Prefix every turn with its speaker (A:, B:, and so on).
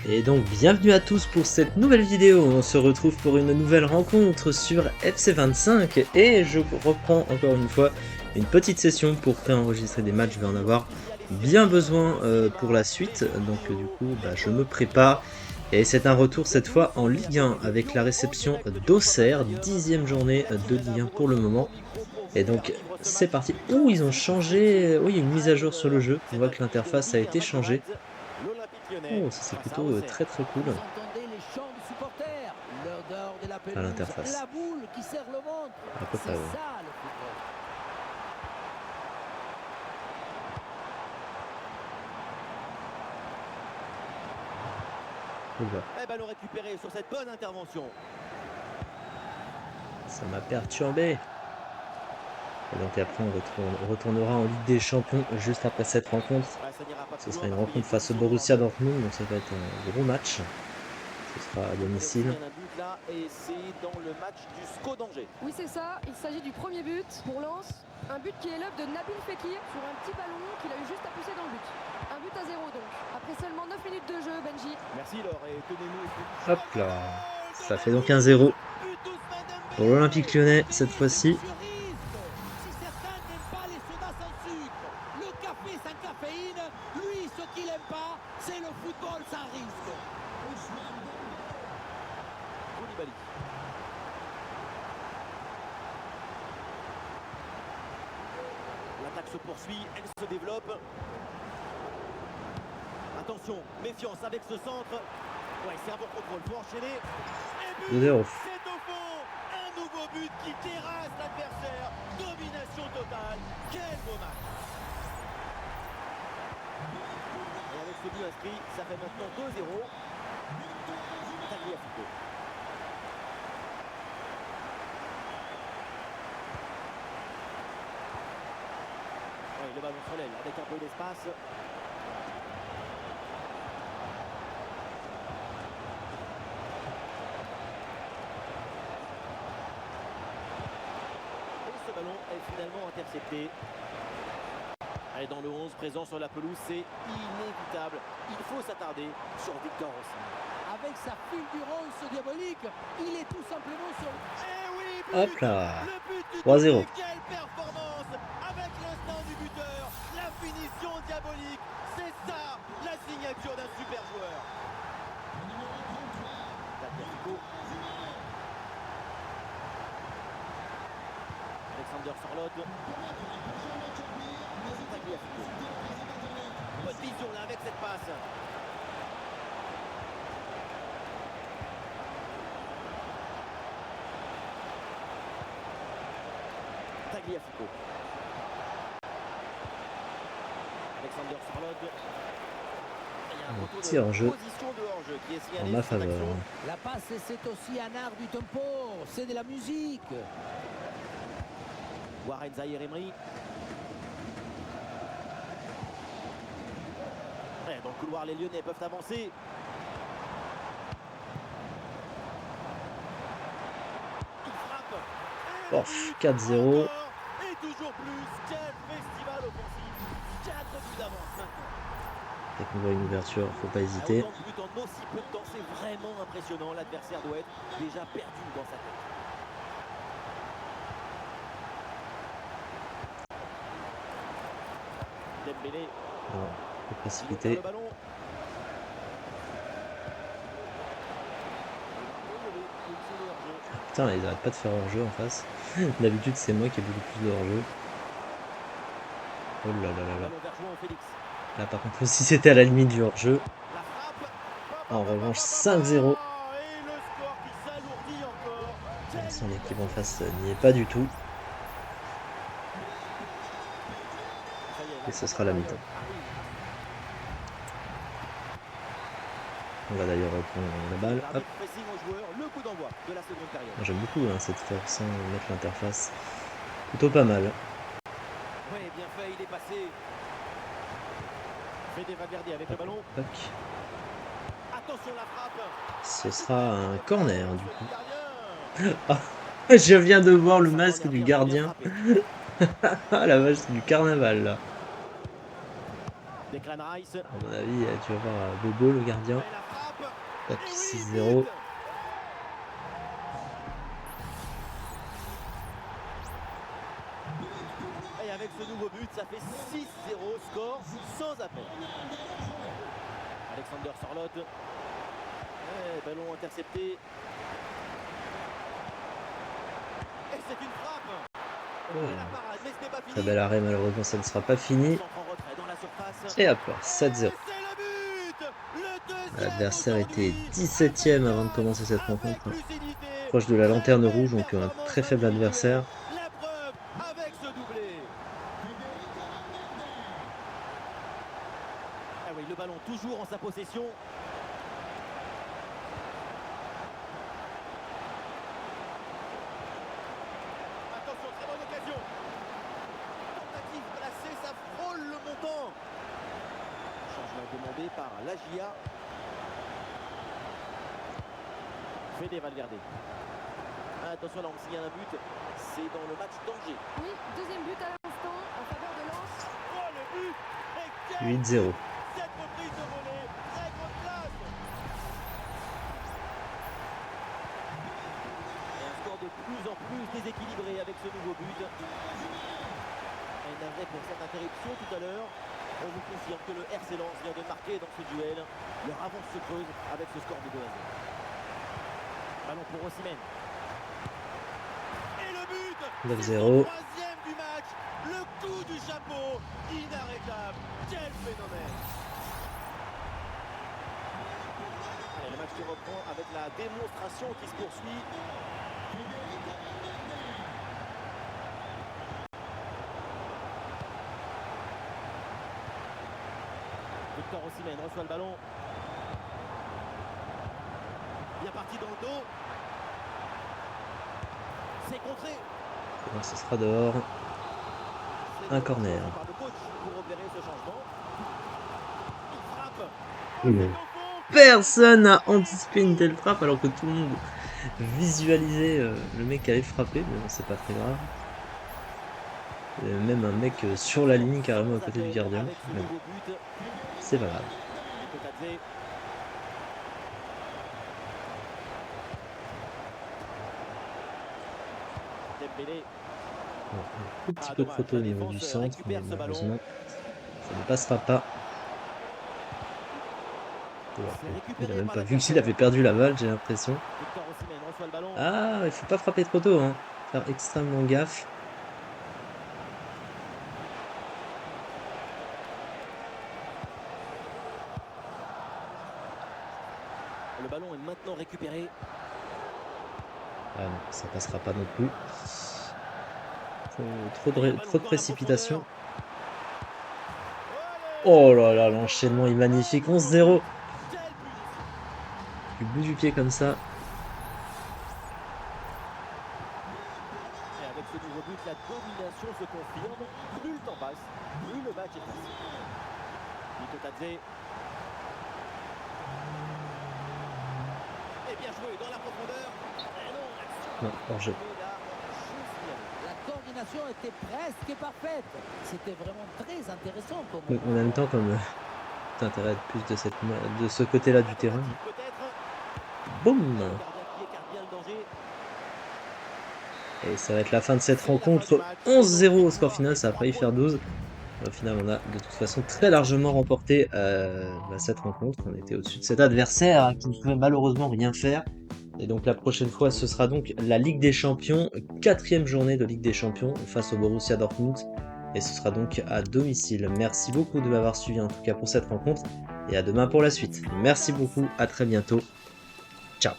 A: Et donc bienvenue à tous pour cette nouvelle vidéo, on se retrouve pour une nouvelle rencontre sur FC25 et je reprends encore une fois une petite session pour préenregistrer des matchs, je vais en avoir bien besoin pour la suite, donc du coup je me prépare et c'est un retour cette fois en Ligue 1 avec la réception d'Auxerre, 10e journée de Ligue 1 pour le moment. Et donc c'est parti. Ouh, ils ont changé, oui, une mise à jour sur le jeu, on voit que l'interface a été changée. Oh, ça c'est plutôt très très cool. À l'interface. À peu près, ouais.
B: Eh ballon récupéré sur cette bonne intervention.
A: Ça m'a perturbé. Et donc après on retournera en Ligue des Champions juste après cette rencontre. Ce sera une rencontre face au Borussia Dortmund, donc ça va être un gros match. Ce sera à domicile.
B: Un but là et c'est dans le match du SCO d'Angers.
C: Oui, c'est ça, il s'agit du premier but pour Lens. Un but qui est l'œuvre de Nabil Fekir sur un petit ballon qu'il a eu juste à pousser dans le but. Un but à 0 donc. Après seulement 9 minutes de jeu, Benji.
B: Merci Laure et tenez-nous.
A: Hop là. Ça fait donc 1-0 pour l'Olympique Lyonnais cette fois-ci.
D: Si certains n'aiment pas les sodas sans sucre, le café sans caféine, lui, ce qu'il n'aime pas, c'est le football sans risque.
B: Koulibaly. L'attaque se poursuit, elle se développe. Attention, méfiance avec ce centre. Ouais, c'est un bon contrôle, faut enchaîner. Et but,
A: 2-0.
B: c'est au fond. Un nouveau but qui terrasse l'adversaire. Domination totale. Quel beau match. Et avec ce but inscrit, ça fait maintenant 2-0. Tagliafico. Ouais, le ballon sur l'aile avec un peu d'espace. Ce ballon est finalement intercepté. Allez, dans le 11 présent sur la pelouse, c'est inévitable. Il faut s'attarder sur Victor Osimhen.
D: Avec sa fulgurance diabolique, il est tout simplement sur...
B: Eh oui, but.
A: Hop là.
B: Le but du
A: 3-0.
B: doublé, quelle performance. Avec l'instinct du buteur, la finition diabolique. C'est ça, la signature d'un super joueur. Tagliafico. Alexander Sorloth. Tagliafico. Bonne vision là avec cette passe. Tagliafico. Alexander Sorloth.
A: Un petit hors-jeu en ma faveur.
D: La passe, c'est aussi un art du tempo, c'est de la musique.
B: Warren Zaïre-Emery. Dans le couloir, les Lyonnais peuvent avancer. Il frappe.
A: Oh, 4-0.
B: Et toujours plus. Quel festival offensif. 4 buts d'avance maintenant.
A: Dès qu'on voit une ouverture, faut pas hésiter.
B: Autant de buts en aussi peu de temps, c'est vraiment impressionnant. L'adversaire doit être déjà perdu dans sa tête. Dembélé.
A: Alors, faut précipiter. Putain, ils arrêtent pas de faire hors-jeu en face. D'habitude, c'est moi qui ai beaucoup plus de hors-jeu. Oh là là là là. Là, par contre, si c'était à la limite du hors-jeu. En revanche, 5-0. Son équipe en face n'y est pas du tout. Et ce sera la mi-temps. On va d'ailleurs reprendre la balle. Hop. J'aime beaucoup cette façon de mettre l'interface. Plutôt pas mal.
B: Ouais, bien fait, il est passé. Fede Valverde avec le ballon.
A: Tac.
B: Attention la frappe.
A: Ce sera un corner du coup. Ah, je viens de voir le masque du gardien. Ah la vache, c'est du carnaval là.
B: Declan Rice.
A: À mon avis, tu vas voir Bobo le gardien. Tac,
B: Et oui,
A: 6-0.
B: but. Et avec ce nouveau but, ça fait 6-0, score sans appel. Alexander Sorloth. Ballon intercepté. Et c'est une frappe.
A: Oh.
B: Et la parade, mais ce n'est pas fini.
A: Très bel arrêt, malheureusement ça ne sera pas fini.
B: Centre en retrait dans la surface.
A: Et hop, 7-0.
B: Et c'est le but. Le deuxième
A: L'adversaire était
B: aujourd'hui.
A: 17ème avant de commencer cette rencontre.
B: Avec lucidité.
A: Proche de la lanterne rouge, donc un
B: Performance
A: très faible adversaire.
B: La preuve avec ce doublé. Ah oui, le ballon toujours en sa possession. Attention, très bonne occasion. Tentative placée, ça frôle le montant. Changement demandé par Lagia. Fede Valverde. Attention là, on signe un but. C'est dans le match danger.
C: Oui, deuxième but à l'instant en faveur de Lens.
B: Oh le but. Et quel
A: 8-0.
B: cette reprise de volée, très grande place. Et un score de plus en plus déséquilibré avec ce nouveau but. Et navré pour cette interruption tout à l'heure. On vous confirme que le RC Lens vient de marquer dans ce duel. Leur avance se creuse avec ce score de 2-0. Ballon pour Osimhen. Et le but.
A: 9-0.
B: C'est son troisième du match. Le coup du chapeau. Inarrêtable. Quel phénomène. Allez, le match qui reprend avec la démonstration qui se poursuit. Victor Osimhen reçoit le ballon. Bien parti dans le dos. C'est contré.
A: Bon, ce sera dehors.
B: C'est
A: Un corner.
B: par le coach pour opérer ce changement. Il frappe.
A: Oui.
B: C'est au fond.
A: Personne n'a anticipé une telle frappe alors que tout le monde visualisait le mec qui allait frapper, mais bon, c'est pas très grave. Il y avait même un mec sur la ligne carrément à côté du gardien.
B: Avec ce
A: Mais bon,
B: nouveau but,
A: c'est pas grave.
B: Kotadze. Dembélé.
A: Bon, un tout petit peu trop tôt au niveau du centre, mais malheureusement, ça ne passera pas. Il a même pas vu qu'il avait perdu la balle, j'ai l'impression.
B: Victor Osimhen reçoit le ballon.
A: Ah, il faut pas frapper trop tôt, hein. Faire extrêmement gaffe.
B: Le ballon est maintenant récupéré.
A: Ah non, ça passera pas non plus. Trop de précipitation. Oh là là, l'enchaînement est magnifique. 11-0. Du bout du pied comme ça.
B: Et avec ce nouveau but, la domination se confirme. Plus le temps passe, plus le match est facile. Kotadze. Et bien joué dans la profondeur. Et non, l'action.
A: Non, hors-jeu.
D: La coordination était presque parfaite. C'était vraiment très intéressant pour
A: Donc,
D: moi.
A: en même temps, comme t'intéresse à être plus de ce côté-là du terrain.
B: Peut-être.
A: Boum!
B: Le gardien qui écarte bien le danger.
A: Et ça va être la fin de cette rencontre. 11-0 au score final, ça a failli faire 12. Au final, on a de toute façon très largement remporté cette rencontre. On était au-dessus de cet adversaire qui ne pouvait malheureusement rien faire. Et donc la prochaine fois, ce sera donc la Ligue des Champions, 4e journée de Ligue des Champions face au Borussia Dortmund. Et ce sera donc à domicile. Merci beaucoup de m'avoir suivi en tout cas pour cette rencontre. Et à demain pour la suite. Merci beaucoup, à très bientôt. Ciao.